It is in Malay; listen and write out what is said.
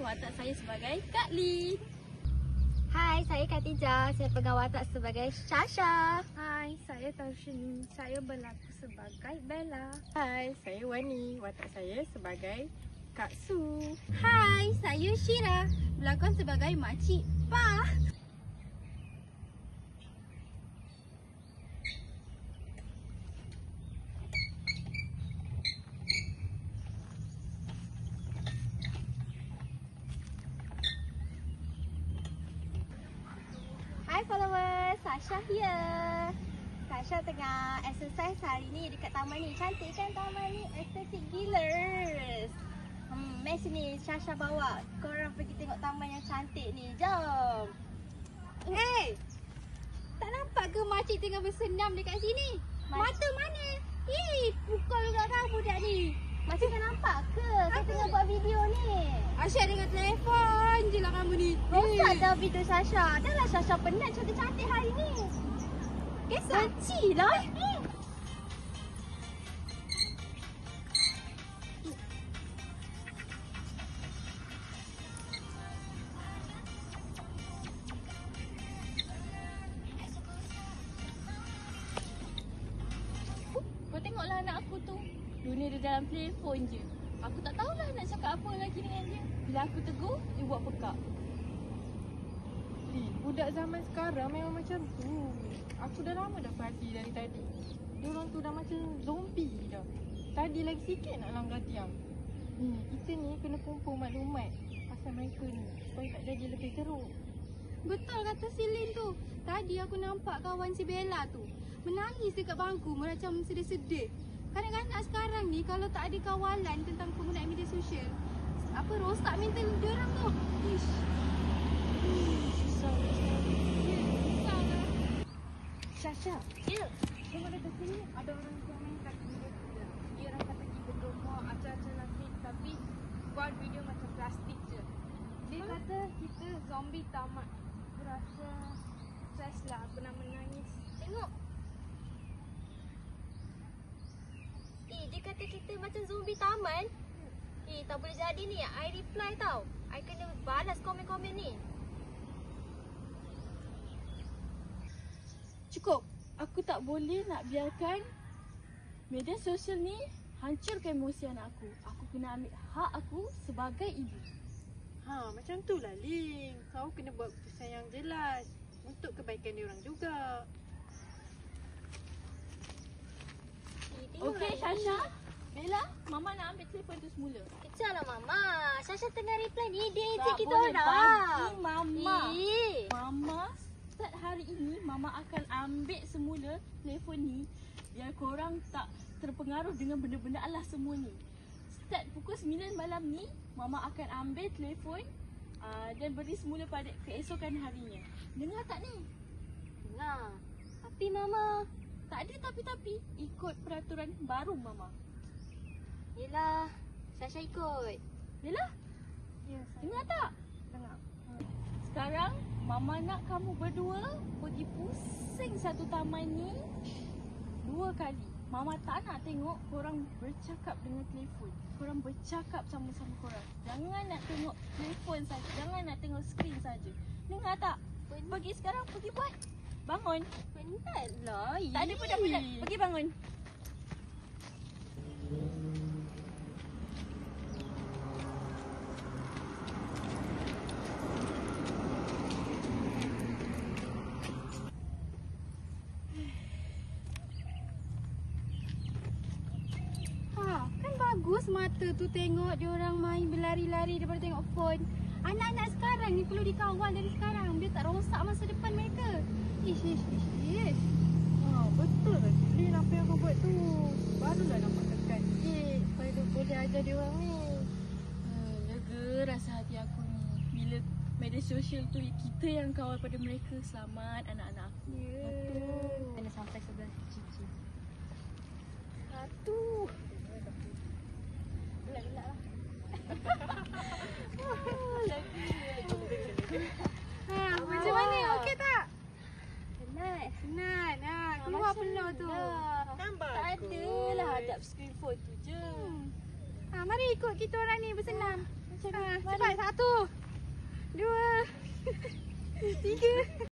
watak saya sebagai Kak Lee. Hai, saya Khatijah. Saya pegang watak sebagai Shasha. Hai, saya Taushini. Saya berlaku sebagai Bella. Hai, saya Wani. Watak saya sebagai Kak Su. Hai, saya Shira. Berlakon sebagai Makcik Pa. Hai followers, Sasha here. Sasha tengah exercise hari ni dekat taman ni. Cantik kan taman ni? Estetik gilers. Mari sini Sasha bawa korang pergi tengok taman yang cantik ni. Jom. Hey, tak nampak ke makcik tengah bersenam dekat sini? Mata mana? Pukul kat kamu budak ni. Macam tak nampak ke? Saya tengah buat video ni. Asyik dengan telefon je lah kamu ni. Rosak dah video Sasha. Dah lah Sasha penat cantik-cantik hari ni. Kisah. Benci lah. Kau tengoklah anak aku tu. Dunia dia dalam telefon je. Aku tak tahulah nak cakap apa lagi dengan dia. Bila aku tegur, dia buat pekak. Budak zaman sekarang memang macam tu. Aku dah lama dah perhati dari tadi. Diorang tu dah macam zombie dah. Tadi lagi sikit nak langgar tiang. Kita ni kena kumpul maklumat pasal mereka ni supaya tak jadi lebih teruk. Betul kata si Lin tu. Tadi aku nampak kawan si Bella tu menangis dekat bangku macam sedih-sedih. Kanak-kanak sekarang ni kalau tak ada kawalan tentang penggunaan media sosial, apa rosak mental dia orang tu. Susah. Susah lah. Syasha. Ya. Tengok dekat sini ada orang komen kat video kita. Dia orang kata kita gemar acah-acah fit tapi buat video macam plastik je. Dia kata kita zombie tamat. Rasa stres lah, pernah menangis. Tengok. Dia kata kita macam zombie taman. Tak boleh jadi ni. I reply tau. I kena balas komen-komen ni. Cukup. Aku tak boleh nak biarkan media sosial ni hancurkan emosi anak aku. Aku kena ambil hak aku sebagai ibu. Macam tu lah Ling. Kau kena buat keputusan yang jelas untuk kebaikan diorang juga. Okey Shasha. Bella, Mama nak ambil telefon tu semula. Kejaplah Mama. Sasha tengah reply ni. Dia ejek Tak kita boleh orang. bagi Mama. Eh. Mama, start hari ini Mama akan ambil semula telefon ni biar korang tak terpengaruh dengan benda-benda alas semua ni. Start pukul 9 malam ni, Mama akan ambil telefon dan beri semula pada keesokan harinya. Dengar tak ni? Dengar. Tapi Mama. Tak ada tapi-tapi. Ikut peraturan baru Mama. Yelah. Sasha ikut. Bella, Ya, dengar tak? Dengar. Sekarang Mama nak kamu berdua pergi pusing satu taman ni 2 kali. Mama tak nak tengok korang bercakap dengan telefon. Korang bercakap sama-sama korang. Jangan nak tengok telefon saja. Jangan nak tengok skrin saja. Dengar tak? Pergi sekarang, pergi buat. Bangun. Penat lah. Tak ada penat-penat. Pergi bangun. Kan bagus mata tu tengok dia orang main berlari-lari daripada tengok phone. Anak-anak sekarang ni perlu dikawal dari sekarang. Dia tak rosak masa depan mereka. Ish. Betul lah Lin apa yang kau buat tu. Barulah nampak tekan sikit supaya dia boleh ajar dia orang ni. Lega rasa hati aku ni. Bila media sosial tu kita yang kawal pada mereka. Selamat anak-anak aku. Betul. Kena sampai sebelah cici. Aduh. Gelak-gelak lah. Macam mana? Okey tak? Penat. Penat. Keluar penuh tu. Nampak Tak aku. adalah hadap screen phone tu je. Mari ikut kita orang ni bersenam. Macam macam ni. Cepat, 1, 2, 3.